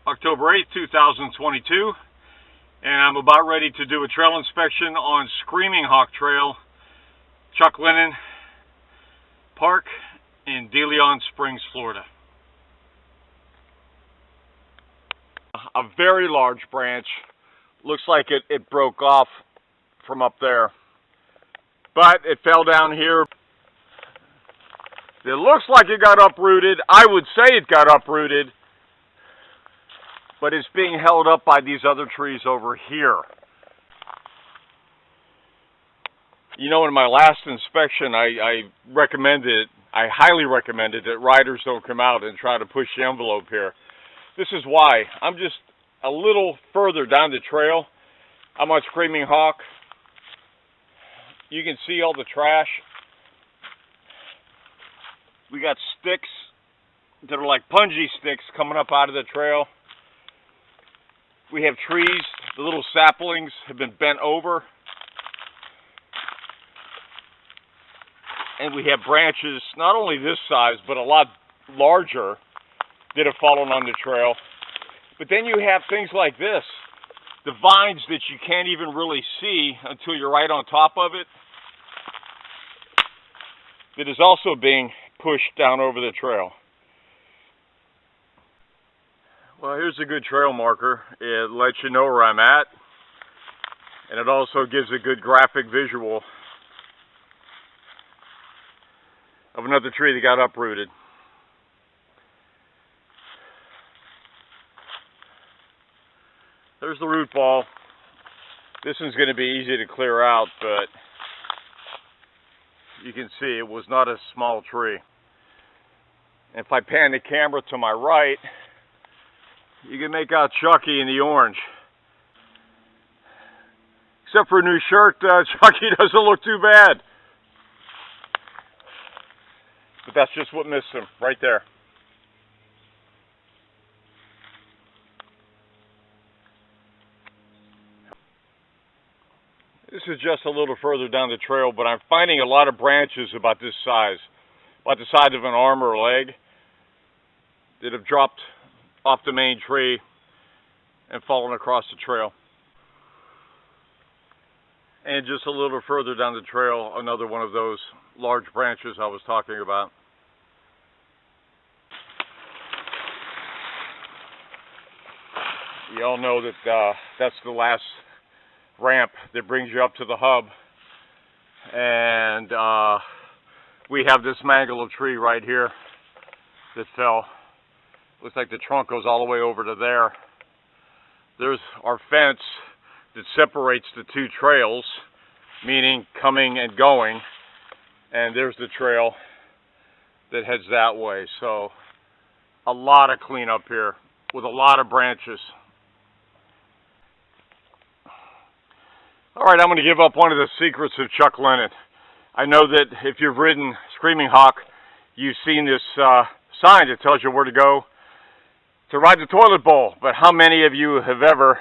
October 8th, 2022, and I'm about ready to do a trail inspection on Screaming Hawk Trail, Chuck Lennon Park in De Leon Springs, Florida. A very large branch. Looks like it broke off from up there, but it fell down here. It looks like it got uprooted. I would say it got uprooted, but it's being held up by these other trees over here. You know, in my last inspection, I highly recommended that riders don't come out and try to push the envelope here. This is why. I'm just a little further down the trail. I'm on Screaming Hawk. You can see all the trash. We got sticks that are like punji sticks coming up out of the trail. We have trees, the little saplings have been bent over. And we have branches, not only this size, but a lot larger, that have fallen on the trail. But then you have things like this, the vines that you can't even really see until you're right on top of it, that is also being pushed down over the trail. Well, here's a good trail marker. It lets you know where I'm at, and it also gives a good graphic visual of another tree that got uprooted. There's the root ball. This one's going to be easy to clear out, but you can see it was not a small tree. And if I pan the camera to my right, you can make out Chucky in the orange. Except for a new shirt, Chucky doesn't look too bad. But that's just what missed him, right there. This is just a little further down the trail, but I'm finding a lot of branches about this size, about the size of an arm or leg, that have dropped off the main tree and fallen across the trail. And just a little further down the trail, another one of those large branches I was talking about. You all know that that's the last ramp that brings you up to the hub, and we have this mangle of tree right here that fell. Looks like the trunk goes all the way over to there. There's our fence that separates the two trails, meaning coming and going, and there's the trail that heads that way. So a lot of cleanup here with a lot of branches. All right, I'm going to give up one of the secrets of Chuck Lennon. I know that if you've ridden Screaming Hawk, you've seen this sign that tells you where to go to ride the toilet bowl. But how many of you have ever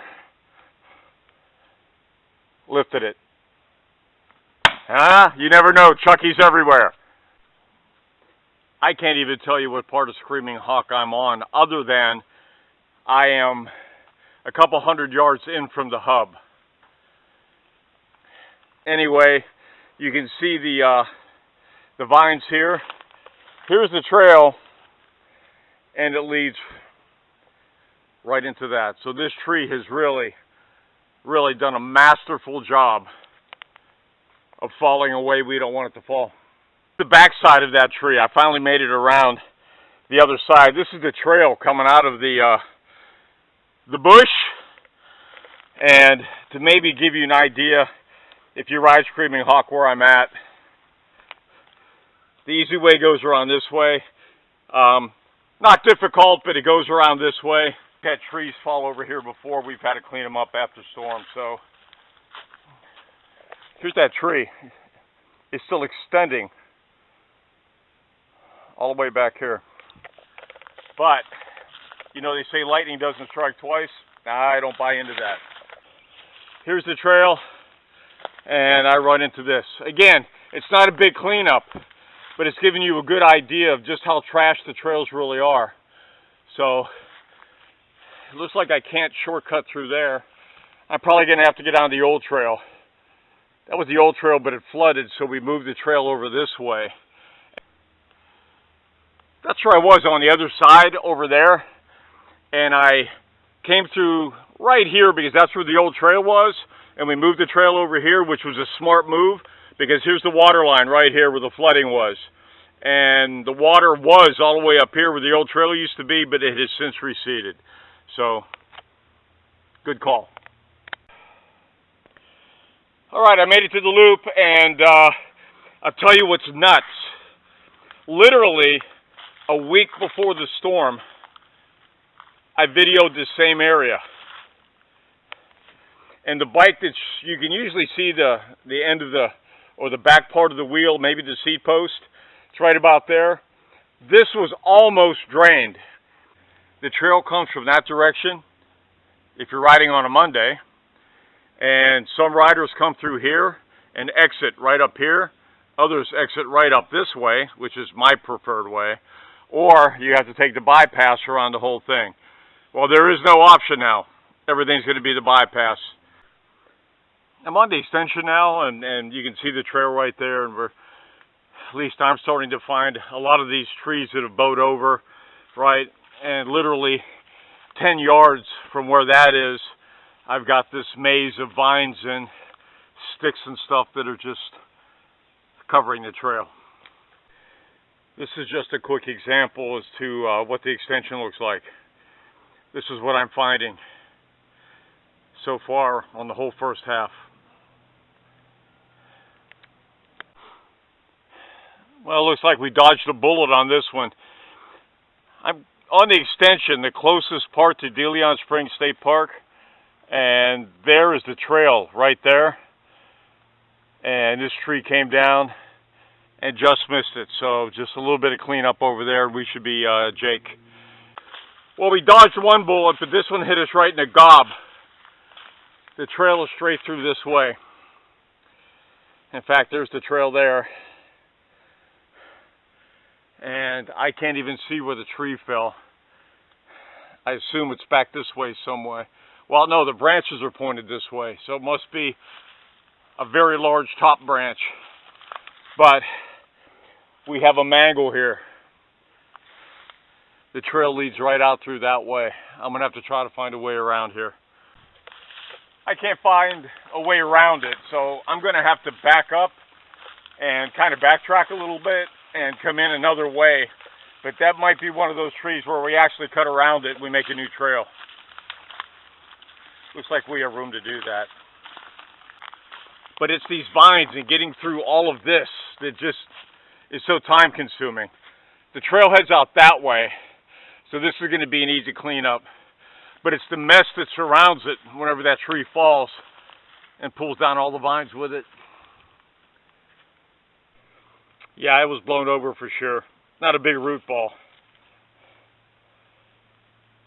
lifted it? You never know. Chucky's everywhere. I can't even tell you what part of Screaming Hawk I'm on, other than I am a couple hundred yards in from the hub. Anyway, you can see the vines here. Here's the trail, and it leads right into that. So this tree has really done a masterful job of falling away. We don't want it to fall. The back side of that tree, I finally made it around the other side. This is the trail coming out of the bush, and to maybe give you an idea, if you ride Screaming Hawk where I'm at, the easy way goes around this way. Not difficult, but it goes around this way. We've had trees fall over here before. We've had to clean them up after storm. So here's that tree. It's still extending all the way back here. But, you know, they say lightning doesn't strike twice. I don't buy into that. Here's the trail. And I run into this. Again, it's not a big cleanup, but it's giving you a good idea of just how trashed the trails really are. So it looks like I can't shortcut through there. I'm probably going to have to get on the old trail. That was the old trail, but it flooded, so we moved the trail over this way. That's where I was, on the other side over there. And I came through right here because that's where the old trail was. And we moved the trail over here, which was a smart move, because here's the water line right here where the flooding was. And the water was all the way up here where the old trail used to be, but it has since receded. So, good call. All right, I made it to the loop, and I'll tell you what's nuts. Literally, a week before the storm, I videoed this same area. And the bike that you can usually see the end of the back part of the wheel, maybe the seat post. It's right about there. This was almost drained. The trail comes from that direction if you're riding on a Monday. And some riders come through here and exit right up here. Others exit right up this way, which is my preferred way. Or you have to take the bypass around the whole thing. Well, there is no option now. Everything's going to be the bypass. I'm on the extension now, and you can see the trail right there. And at least I'm starting to find a lot of these trees that have bowed over, right? And literally 10 yards from where that is, I've got this maze of vines and sticks and stuff that are just covering the trail. This is just a quick example as to what the extension looks like. This is what I'm finding so far on the whole first half. Well, it looks like we dodged a bullet on this one. I'm on the extension, the closest part to De Leon Springs State Park. And there is the trail right there. And this tree came down and just missed it. So just a little bit of cleanup over there. We should be Jake. Well, we dodged one bullet, but this one hit us right in the gob. The trail is straight through this way. In fact, there's the trail there. And I can't even see where the tree fell. I assume it's back this way some way. Well, no, the branches are pointed this way, so it must be a very large top branch. But we have a mangle here. The trail leads right out through that way. I'm going to have to try to find a way around here. I can't find a way around it, so I'm going to have to back up and kind of backtrack a little bit and come in another way. But that might be one of those trees where we actually cut around it and we make a new trail. Looks like we have room to do that. But it's these vines and getting through all of this that just is so time consuming. The trail heads out that way, so this is going to be an easy cleanup. But it's the mess that surrounds it whenever that tree falls and pulls down all the vines with it. Yeah, it was blown over for sure. Not a big root ball.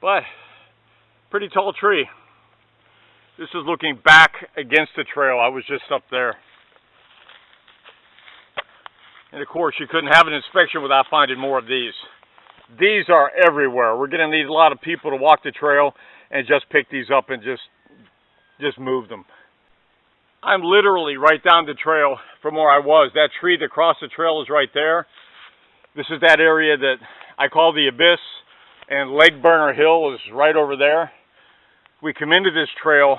But pretty tall tree. This is looking back against the trail. I was just up there. And of course, you couldn't have an inspection without finding more of these. These are everywhere. We're going to need a lot of people to walk the trail and just pick these up and just move them. I'm literally right down the trail from where I was. That tree that crossed the trail is right there. This is that area that I call the Abyss, and Leg Burner Hill is right over there. We come into this trail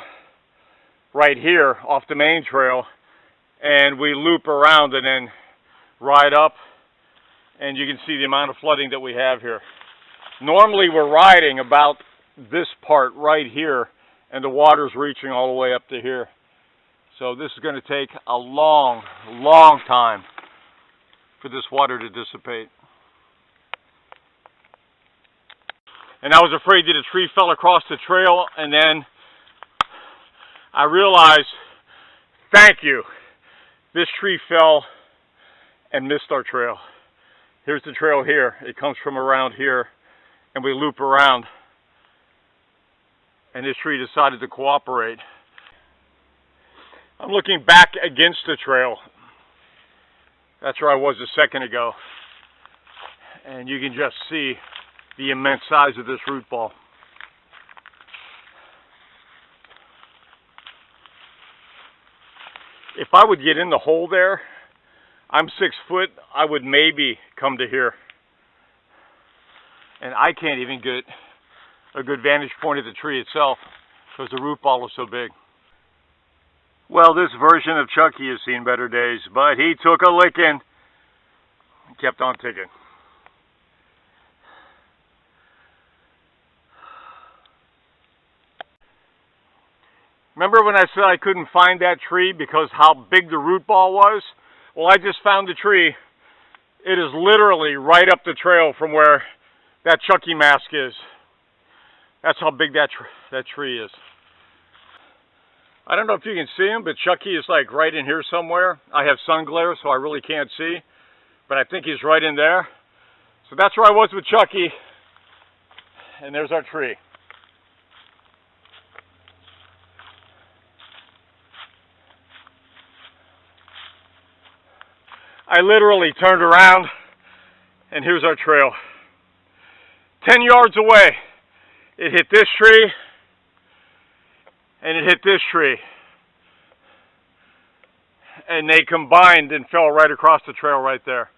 right here off the main trail, and we loop around and then ride up, and you can see the amount of flooding that we have here. Normally we're riding about this part right here, and the water's reaching all the way up to here. So this is going to take a long, long time for this water to dissipate. And I was afraid that a tree fell across the trail, and then I realized, thank you, this tree fell and missed our trail. Here's the trail here. It comes from around here, and we loop around. And this tree decided to cooperate. I'm looking back against the trail. That's where I was a second ago. And you can just see the immense size of this root ball. If I would get in the hole there, I'm 6 foot, I would maybe come to here. And I can't even get a good vantage point of the tree itself because the root ball is so big. Well, this version of Chucky has seen better days, but he took a licking and kept on ticking. Remember when I said I couldn't find that tree because how big the root ball was? Well, I just found the tree. It is literally right up the trail from where that Chucky mask is. That's how big that tree is. I don't know if you can see him, but Chucky is like right in here somewhere. I have sun glare, so I really can't see, but I think he's right in there. So that's where I was with Chucky, and there's our tree. I literally turned around, and here's our trail. 10 yards away, it hit this tree, and it hit this tree. And they combined and fell right across the trail right there.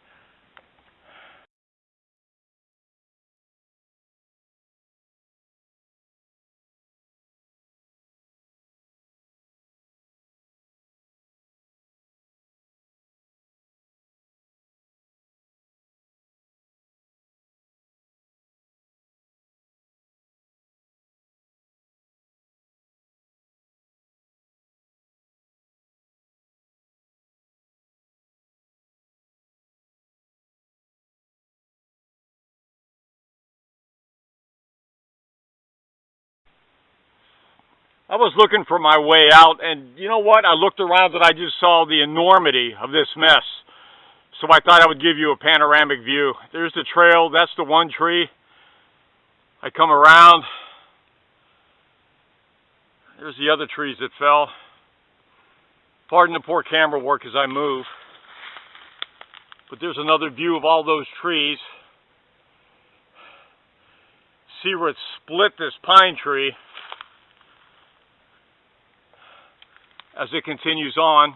I was looking for my way out, and you know what? I looked around and I just saw the enormity of this mess. So I thought I would give you a panoramic view. There's the trail. That's the one tree. I come around. There's the other trees that fell. Pardon the poor camera work as I move. But there's another view of all those trees. See where it split this pine tree as it continues on.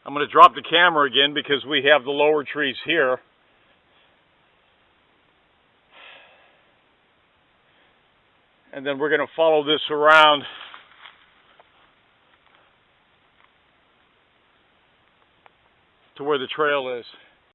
I'm going to drop the camera again because we have the lower trees here. And then we're going to follow this around to where the trail is.